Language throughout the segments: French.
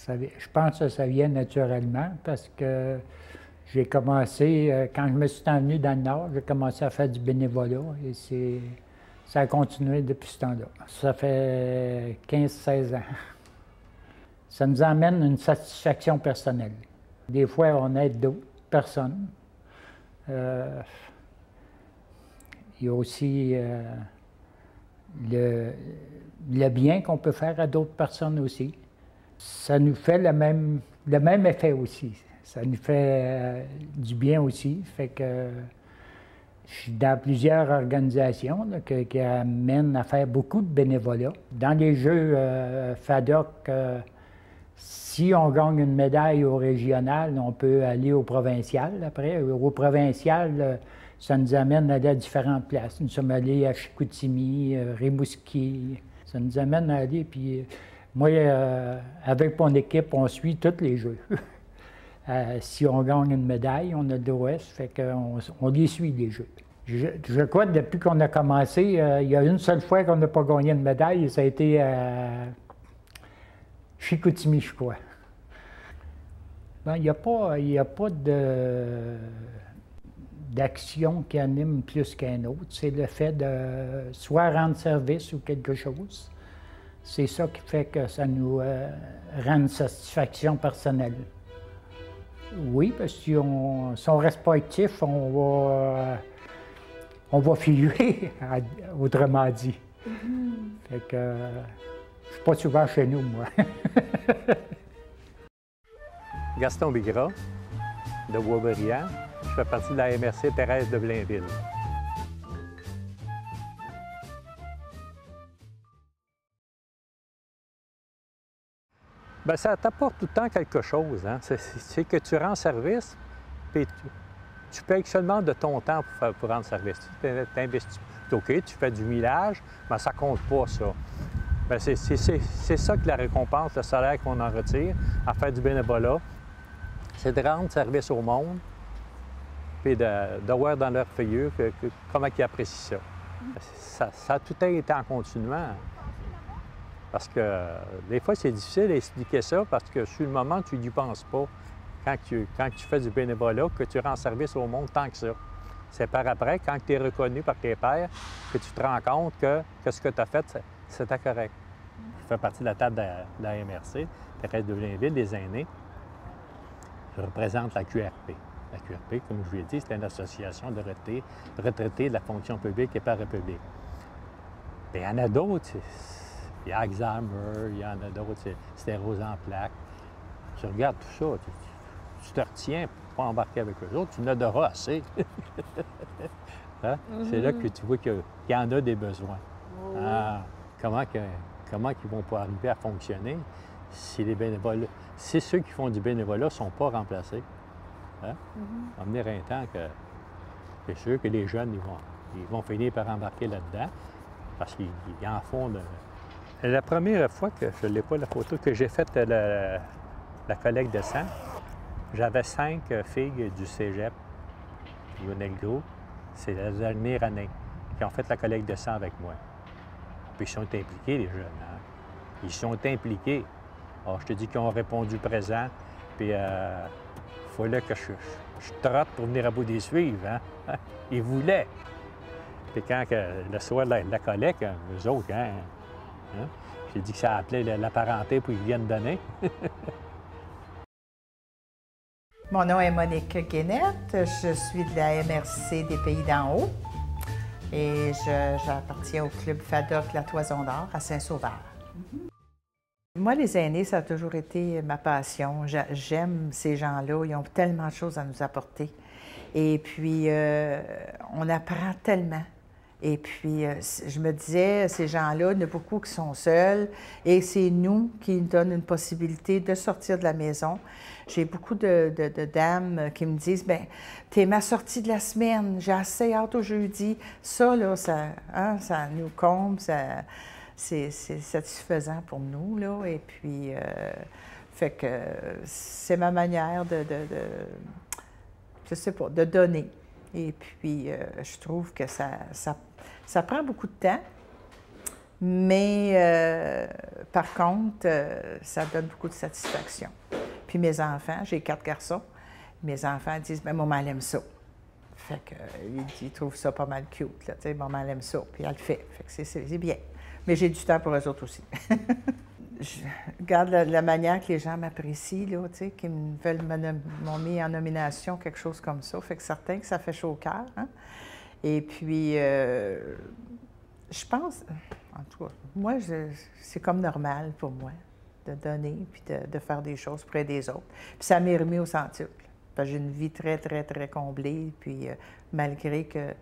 Je pense que ça vient naturellement parce que j'ai commencé, quand je me suis envenu dans le Nord, j'ai commencé à faire du bénévolat et ça a continué depuis ce temps-là. Ça fait 15-16 ans. Ça nous amène une satisfaction personnelle. Des fois, on aide d'autres personnes. Il y a aussi le bien qu'on peut faire à d'autres personnes aussi. Ça nous fait le même effet aussi. Ça nous fait du bien aussi. Fait que je suis dans plusieurs organisations là, qui amènent à faire beaucoup de bénévolat. Dans les jeux FADOC, si on gagne une médaille au régional, on peut aller au provincial après. Au provincial, ça nous amène à aller à différentes places. Nous sommes allés à Chicoutimi, Rimouski. Ça nous amène à aller, puis moi, avec mon équipe, on suit tous les jeux. Si on gagne une médaille, on a le droit, fait qu'on les suit, les jeux. Je crois que depuis qu'on a commencé, il y a une seule fois qu'on n'a pas gagné une médaille, et ça a été à Chicoutimi, je crois. Ben, il n'y a pas d'action qui anime plus qu'un autre. C'est le fait de soit rendre service ou quelque chose. C'est ça qui fait que ça nous rend une satisfaction personnelle. Oui, parce que si on ne reste pas actif, on va filer, autrement dit. Fait que je ne suis pas souvent chez nous, moi. Gaston Bigras, de Boisbriand. Je fais partie de la MRC Thérèse de Blainville. Bien, ça t'apporte tout le temps quelque chose. Hein? C'est que tu rends service, puis tu payes seulement de ton temps pour rendre service. Tu t'investis. OK, tu fais du millage, mais ça ne compte pas, ça. Bien, c'est ça que la récompense, le salaire qu'on en retire, à faire du bénévolat, c'est de rendre service au monde, puis de voir dans leur figure comment ils apprécient ça. Ça a tout été en continuant. Parce que des fois, c'est difficile d'expliquer ça parce que sur le moment, tu n'y penses pas. Quand tu fais du bénévolat, que tu rends service au monde tant que ça. C'est par après, quand tu es reconnu par tes pairs, que tu te rends compte que ce que tu as fait, c'était correct. Je fais partie de la table de la MRC, Thérèse de Blainville, des aînés. Je représente la QRP. La QRP, comme je vous l'ai dit, c'est une association de retraités de la fonction publique et parapublique. Il y en a d'autres. Il y a Alzheimer, il y en a d'autres, c'est sclérose en plaques. Tu regardes tout ça, tu te retiens pour pas embarquer avec eux autres, tu n'auras assez. Hein? C'est là que tu vois qu'il y en a des besoins. Oh. Ah, comment ils vont pas arriver à fonctionner si les bénévoles, si ceux qui font du bénévolat ne sont pas remplacés? Hein? Il va venir un temps que c'est sûr que les jeunes, ils vont finir par embarquer là-dedans parce qu'ils en font de... La première fois que, je ne l'ai pas la photo, que j'ai faite la collecte de sang, j'avais 5 filles du cégep, du Bonnet-le-Gros. C'est la dernière année qui ont fait la collecte de sang avec moi. Puis ils sont impliqués, les jeunes. Hein? Ils sont impliqués. Alors, je te dis qu'ils ont répondu présent, puis il fallait que je trotte pour venir à bout des suivre. Hein? Ils voulaient. Puis quand le soir de la collecte, eux autres, hein? J'ai dit que ça appelait la parenté pour qu'ils viennent donner. Mon nom est Monique Guénette. Je suis de la MRC des Pays d'en haut et j'appartiens au club FADOC La Toison d'Or à Saint-Sauveur. Moi, les aînés, ça a toujours été ma passion. J'aime ces gens-là. Ils ont tellement de choses à nous apporter. Et puis, on apprend tellement. Et puis, je me disais, ces gens-là, il y en a beaucoup qui sont seuls et c'est nous qui nous donnent une possibilité de sortir de la maison. J'ai beaucoup de dames qui me disent, bien, t'es ma sortie de la semaine, j'ai assez hâte au jeudi. Ça, là, ça nous comble, c'est satisfaisant pour nous, là. Et puis, fait que c'est ma manière je sais pas, de donner. Et puis, je trouve que ça prend beaucoup de temps, Mais par contre, ça donne beaucoup de satisfaction. Puis mes enfants, j'ai 4 garçons, mes enfants disent « mais maman, elle aime ça ». Fait qu'ils trouvent ça pas mal cute, là, tu sais, maman, elle aime ça, puis elle le fait. Fait que c'est bien. Mais j'ai du temps pour eux autres aussi. Je regarde la manière que les gens m'apprécient, là, tu sais, qu'ils m'ont mis en nomination, quelque chose comme ça. Fait que certain que ça fait chaud au cœur, hein? Et puis, je pense, en tout cas, moi, c'est comme normal pour moi de donner puis de faire des choses pour aider les autres. Puis ça m'est remis au centuple. Parce que j'ai une vie très, très, très comblée. Puis malgré que,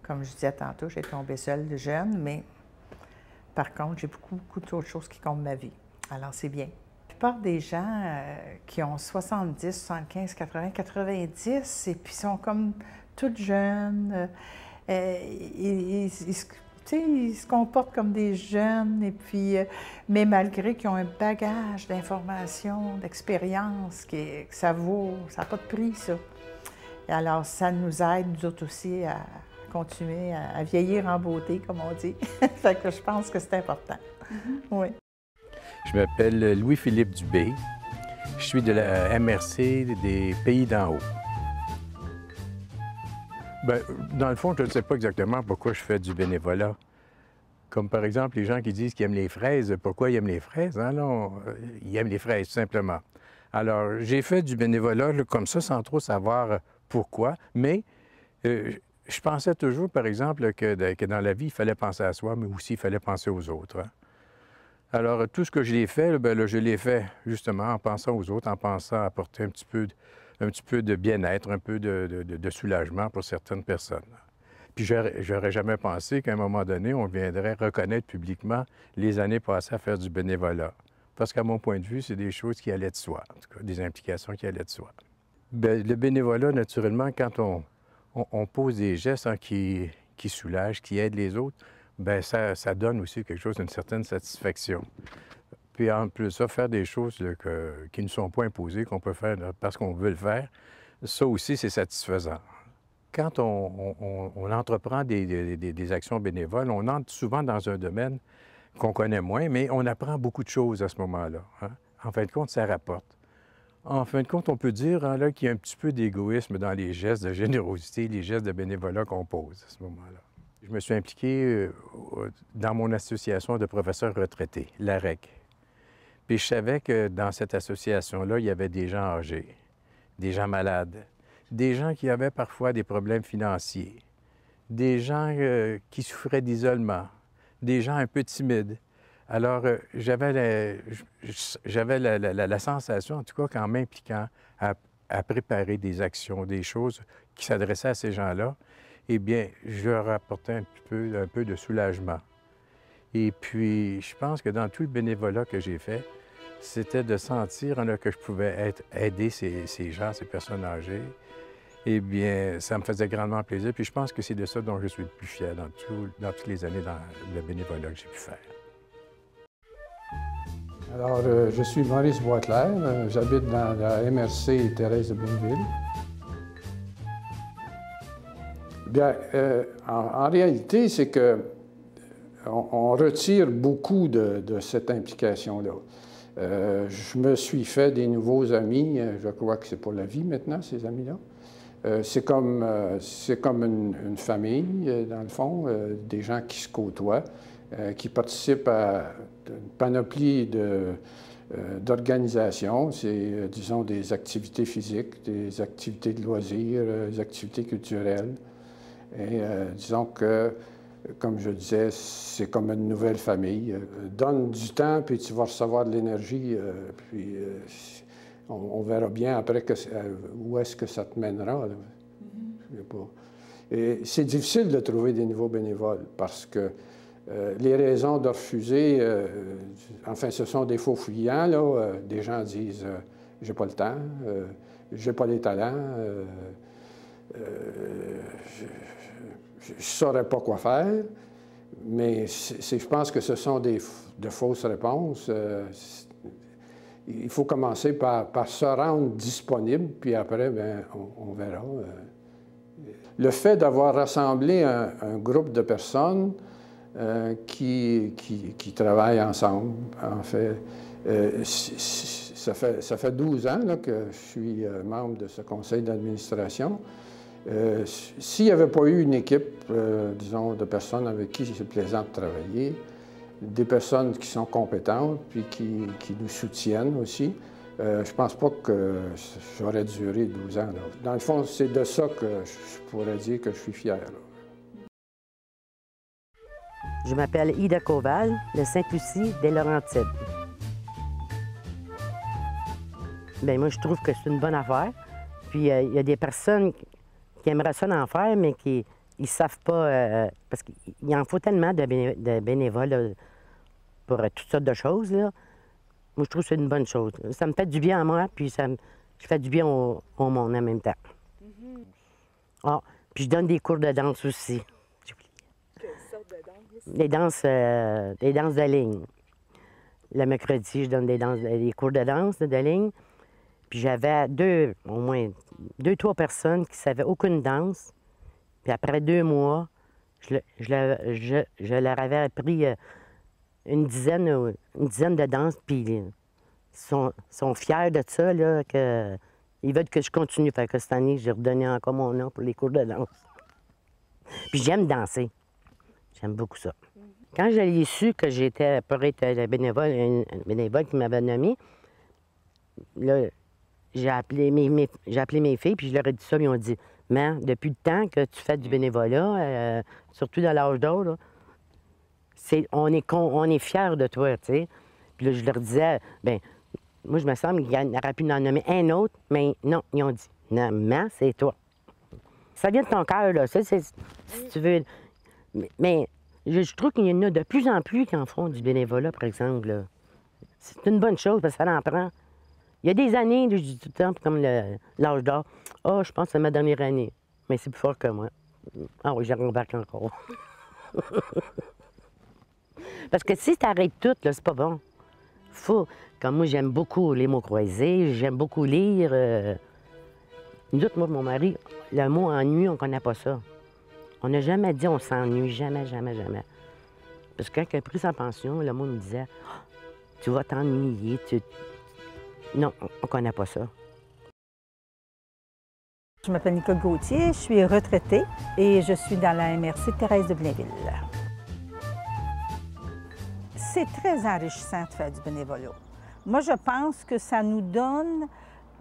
comme je disais tantôt, j'ai tombé seule de jeune, mais par contre, j'ai beaucoup, beaucoup d'autres choses qui comptent ma vie. Alors, c'est bien. La plupart des gens qui ont 70, 75, 80, 90, et puis sont comme toutes jeunes, ils se comportent comme des jeunes, et puis, mais malgré qu'ils ont un bagage d'informations, d'expérience, que ça vaut, ça n'a pas de prix, ça. Et alors, ça nous aide, nous autres aussi, à continuer à vieillir en beauté, comme on dit. Fait que je pense que c'est important. Oui. Je m'appelle Louis-Philippe Dubé. Je suis de la MRC des Pays d'en haut. Bien, dans le fond, je ne sais pas exactement pourquoi je fais du bénévolat. Comme par exemple, les gens qui disent qu'ils aiment les fraises. Pourquoi ils aiment les fraises? Hein? Non, ils aiment les fraises, tout simplement. Alors, j'ai fait du bénévolat là, comme ça, sans trop savoir pourquoi, mais je pensais toujours, par exemple, que dans la vie, il fallait penser à soi, mais aussi il fallait penser aux autres. Hein? Alors, tout ce que je l'ai fait, bien, là, je l'ai fait justement en pensant aux autres, en pensant à apporter un petit peu de bien-être, un peu de soulagement pour certaines personnes. Puis, j'aurais jamais pensé qu'à un moment donné, on viendrait reconnaître publiquement les années passées à faire du bénévolat. Parce qu'à mon point de vue, c'est des choses qui allaient de soi, en tout cas, des implications qui allaient de soi. Bien, le bénévolat, naturellement, quand on pose des gestes hein, qui soulagent, qui aident les autres, bien, ça donne aussi quelque chose d'une certaine satisfaction. Puis en plus de ça, faire des choses là, qui ne sont pas imposées, qu'on peut faire là, parce qu'on veut le faire, ça aussi, c'est satisfaisant. Quand on entreprend des actions bénévoles, on entre souvent dans un domaine qu'on connaît moins, mais on apprend beaucoup de choses à ce moment-là. Hein? En fin de compte, ça rapporte. En fin de compte, on peut dire hein, là, qu'il y a un petit peu d'égoïsme dans les gestes de générosité, les gestes de bénévolat qu'on pose à ce moment-là. Je me suis impliqué dans mon association de professeurs retraités, l'AREC. Puis je savais que dans cette association-là, il y avait des gens âgés, des gens malades, des gens qui avaient parfois des problèmes financiers, des gens qui souffraient d'isolement, des gens un peu timides. Alors, j'avais la sensation, en tout cas, qu'en m'impliquant à préparer des actions, des choses qui s'adressaient à ces gens-là, eh bien, je leur apportais un peu de soulagement. Et puis, je pense que dans tout le bénévolat que j'ai fait, c'était de sentir là, que je pouvais aider ces gens, ces personnes âgées. Eh bien, ça me faisait grandement plaisir. Puis je pense que c'est de ça dont je suis le plus fier dans toutes les années dans le bénévolat que j'ai pu faire. Alors, je suis Maurice Boisclair. J'habite dans la MRC Thérèse de Boinville. Bien, en réalité, c'est que on retire beaucoup de cette implication-là. Je me suis fait des nouveaux amis. Je crois que c'est pour la vie maintenant, ces amis-là. C'est comme une famille, dans le fond, des gens qui se côtoient, qui participent à une panoplie d'organisations. C'est, disons, des activités physiques, des activités de loisirs, des activités culturelles. Et disons que, comme je disais, c'est comme une nouvelle famille. Donne du temps, puis tu vas recevoir de l'énergie, puis on verra bien après où est-ce que ça te mènera. Et c'est difficile de trouver des nouveaux bénévoles parce que les raisons de refuser, enfin, ce sont des faux fuyants, là. Des gens disent « j'ai pas le temps, j'ai pas les talents, je ne saurais pas quoi faire ». Mais je pense que ce sont de fausses réponses. Il faut commencer par se rendre disponible, puis après, bien, on verra. Le fait d'avoir rassemblé un groupe de personnes qui travaillent ensemble. En fait, ça fait 12 ans là, que je suis membre de ce conseil d'administration. S'il n'y avait pas eu une équipe, disons, de personnes avec qui c'est plaisant de travailler, des personnes qui sont compétentes puis qui nous soutiennent aussi, je ne pense pas que j'aurais duré 12 ans. Là. Dans le fond, c'est de ça que je pourrais dire que je suis fier. Là. Je m'appelle Ida Koval, de Sainte-Lucie, des Laurentides. Bien, moi, je trouve que c'est une bonne affaire. Puis, il y a des personnes qui aimeraient ça d'en faire, mais qui ne savent pas, parce qu'il en faut tellement de bénévoles là, pour toutes sortes de choses. Là. Moi, je trouve que c'est une bonne chose. Ça me fait du bien à moi, puis je fais du bien au monde en même temps. Ah, puis je donne des cours de danse aussi. Quelle sorte de danse? Des danses de ligne. Le mercredi, je donne des cours de danse de ligne. Puis j'avais au moins 2-3 personnes qui ne savaient aucune danse. Puis après 2 mois, je leur avais appris une dizaine de danses. Puis ils sont fiers de ça, là, ils veulent que je continue. Fait que cette année, j'ai redonné encore mon nom pour les cours de danse. Puis j'aime danser. J'aime beaucoup ça. Quand j'ai su que j'étais pour être le bénévole qui m'avait nommé, là, j'ai appelé mes filles, puis je leur ai dit ça, puis ils ont dit « Mais depuis le temps que tu fais du bénévolat, surtout dans l'âge d'or, on est fiers de toi, tu sais. » Puis là, je leur disais « Bien, moi, je me semble qu'il aurait pu en nommer un autre, mais non, ils ont dit « Non, mais c'est toi. » Ça vient de ton cœur, là, ça, si tu veux. Mais je trouve qu'il y en a de plus en plus qui en font du bénévolat, par exemple, là. C'est une bonne chose, parce que ça en prend. Il y a des années, je dis tout le temps, comme l'âge d'or, « Ah, je pense que c'est ma dernière année. » Mais c'est plus fort que moi. Ah oui, j'en rembarque encore. Parce que si tu arrêtes tout, là, c'est pas bon. Comme moi, j'aime beaucoup les mots croisés, j'aime beaucoup lire. Nous autres, moi et mon mari, le mot ennui, on ne connaît pas ça. On n'a jamais dit on s'ennuie, jamais, jamais, jamais. Parce que quand il a pris sa pension, le mot me disait « Tu vas t'ennuyer, Non, on ne connaît pas ça. Je m'appelle Nicole Gauthier, je suis retraitée et je suis dans la MRC Thérèse de Blainville. C'est très enrichissant de faire du bénévolat. Moi, je pense que ça nous donne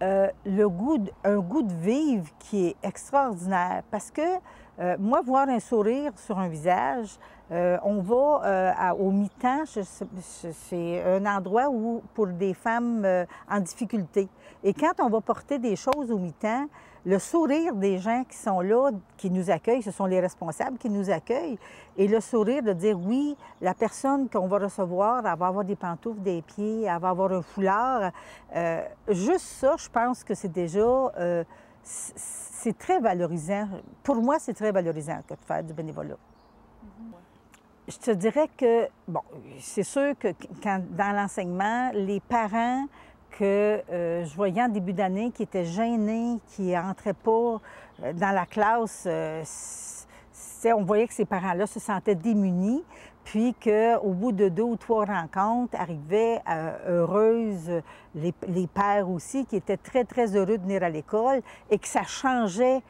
un goût de vivre qui est extraordinaire parce que moi, voir un sourire sur un visage, on va au mi-temps, c'est un endroit où, pour des femmes en difficulté. Et quand on va porter des choses au mi-temps, le sourire des gens qui sont là, qui nous accueillent, ce sont les responsables qui nous accueillent, et le sourire de dire oui, la personne qu'on va recevoir, elle va avoir des pantoufles des pieds, elle va avoir un foulard. Juste ça, je pense que c'est déjà... c'est très valorisant. Pour moi, c'est très valorisant que de faire du bénévolat. Je te dirais que, bon, c'est sûr que dans l'enseignement, les parents que je voyais en début d'année qui étaient gênés, qui n'entraient pas dans la classe, on voyait que ces parents-là se sentaient démunis, puis qu'au bout de 2 ou 3 rencontres, arrivaient heureuses, les pères aussi, qui étaient très, très heureux de venir à l'école et que ça changeait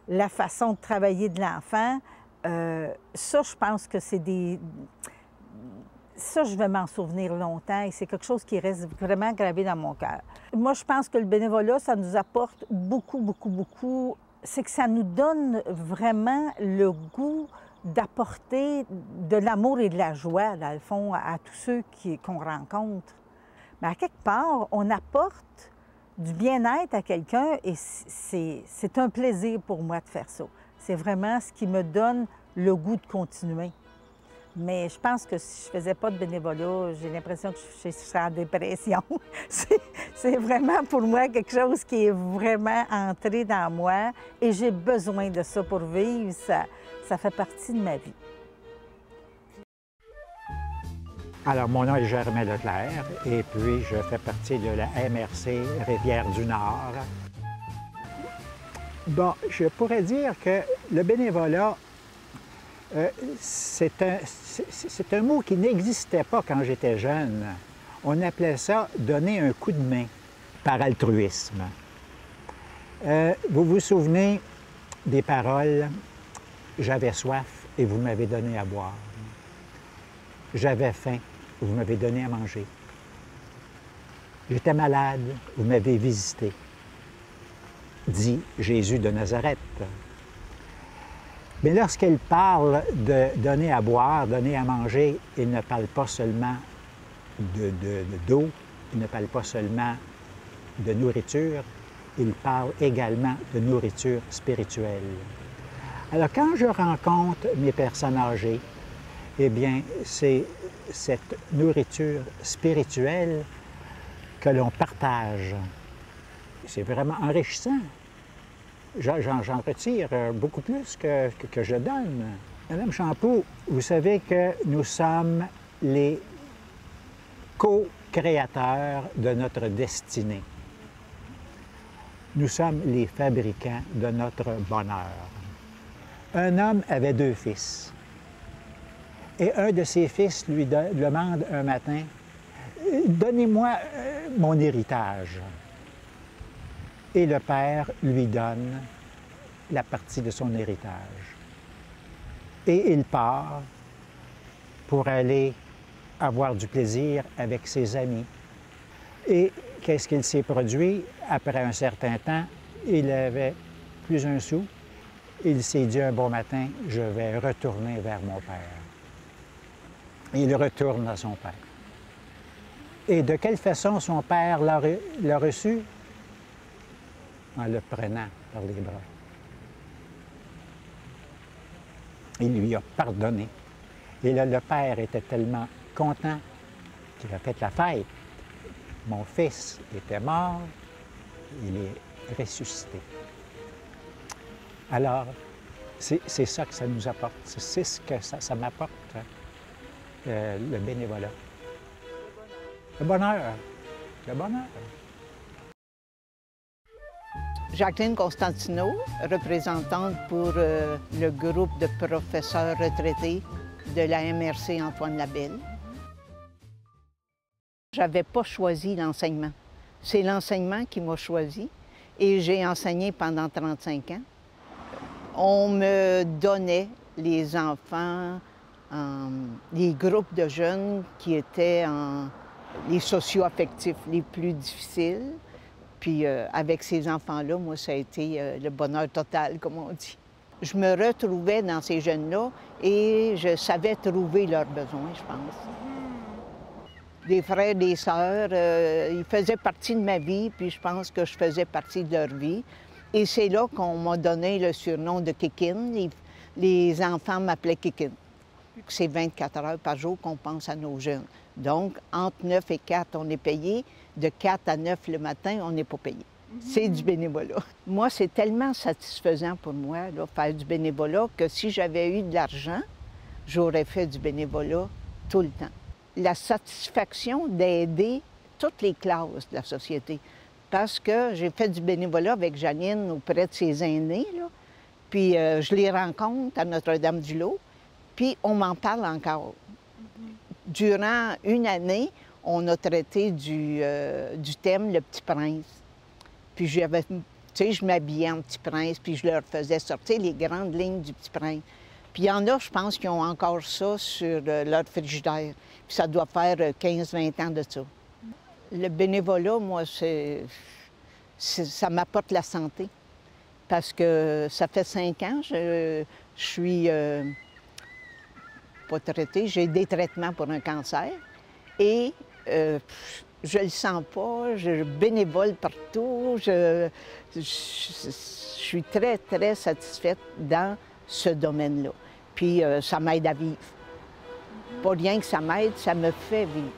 la façon de travailler de l'enfant. Ça, je pense que c'est des... Ça, je vais m'en souvenir longtemps et c'est quelque chose qui reste vraiment gravé dans mon cœur. Moi, je pense que le bénévolat, ça nous apporte beaucoup, beaucoup, beaucoup. C'est que ça nous donne vraiment le goût d'apporter de l'amour et de la joie, dans le fond, à tous ceux qu'on rencontre. Mais à quelque part, on apporte du bien-être à quelqu'un et c'est un plaisir pour moi de faire ça. C'est vraiment ce qui me donne le goût de continuer. Mais je pense que si je ne faisais pas de bénévolat, j'ai l'impression que je serais en dépression. C'est vraiment pour moi quelque chose qui est vraiment entré dans moi et j'ai besoin de ça pour vivre. Ça fait partie de ma vie. Alors, mon nom est Germain Leclerc et puis je fais partie de la MRC Rivière-du-Nord. Bon, je pourrais dire que le bénévolat, C'est un mot qui n'existait pas quand j'étais jeune. On appelait ça « donner un coup de main » par altruisme. Vous vous souvenez des paroles « J'avais soif et vous m'avez donné à boire. J'avais faim, vous m'avez donné à manger. J'étais malade, vous m'avez visité. » dit Jésus de Nazareth. Mais lorsqu'il parle de donner à boire, donner à manger, il ne parle pas seulement d'eau, il ne parle pas seulement de nourriture, il parle également de nourriture spirituelle. Alors, quand je rencontre mes personnes âgées, eh bien, c'est cette nourriture spirituelle que l'on partage. C'est vraiment enrichissant. J'en retire beaucoup plus que je donne. Madame Champoux, vous savez que nous sommes les co-créateurs de notre destinée. Nous sommes les fabricants de notre bonheur. Un homme avait 2 fils. Et un de ses fils lui demande un matin, « Donnez-moi mon héritage. » Et le père lui donne la partie de son héritage. Et il part pour aller avoir du plaisir avec ses amis. Et qu'est-ce qu'il s'est produit? Après un certain temps, il n'avait plus un sou. Il s'est dit un bon matin, je vais retourner vers mon père. Il retourne à son père. Et de quelle façon son père l'a reçu? En le prenant par les bras. Il lui a pardonné. Et là, le père était tellement content qu'il a fait la fête. Mon fils était mort, il est ressuscité. Alors, c'est ça que ça nous apporte, c'est ce que ça m'apporte, le bénévolat. Le bonheur, le bonheur. Jacqueline Constantino, représentante pour le groupe de professeurs retraités de la MRC Antoine Labelle. Je n'avais pas choisi l'enseignement. C'est l'enseignement qui m'a choisi et j'ai enseigné pendant 35 ans. On me donnait les enfants, les groupes de jeunes qui étaient les socio-affectifs les plus difficiles. Puis avec ces enfants-là, moi, ça a été le bonheur total, comme on dit. Je me retrouvais dans ces jeunes-là et je savais trouver leurs besoins, je pense. Des frères, des sœurs, ils faisaient partie de ma vie, puis je pense que je faisais partie de leur vie. Et c'est là qu'on m'a donné le surnom de Kikine. Les enfants m'appelaient Kikine. C'est 24 heures par jour qu'on pense à nos jeunes. Donc, entre 9 et 4, on est payé. De 4 à 9 le matin, on n'est pas payé. C'est du bénévolat. Moi, c'est tellement satisfaisant pour moi, là, faire du bénévolat, que si j'avais eu de l'argent, j'aurais fait du bénévolat tout le temps. La satisfaction d'aider toutes les classes de la société. Parce que j'ai fait du bénévolat avec Janine auprès de ses aînés, là. Puis je les rencontre à Notre-Dame-du-Lot, puis on m'en parle encore. Durant une année, on a traité du thème Le Petit Prince. Puis j'avais, tu sais, je m'habillais en Petit Prince, puis je leur faisais sortir les grandes lignes du Petit Prince. Puis il y en a, je pense, qui ont encore ça sur leur frigidaire. Puis ça doit faire 15-20 ans de ça. Le bénévolat, moi, ça m'apporte la santé. Parce que ça fait 5 ans, je suis pas traitée, j'ai des traitements pour un cancer. Et je le sens pas, je bénévole partout, je suis très, très satisfaite dans ce domaine-là. Puis ça m'aide à vivre. Pas rien que ça m'aide, ça me fait vivre.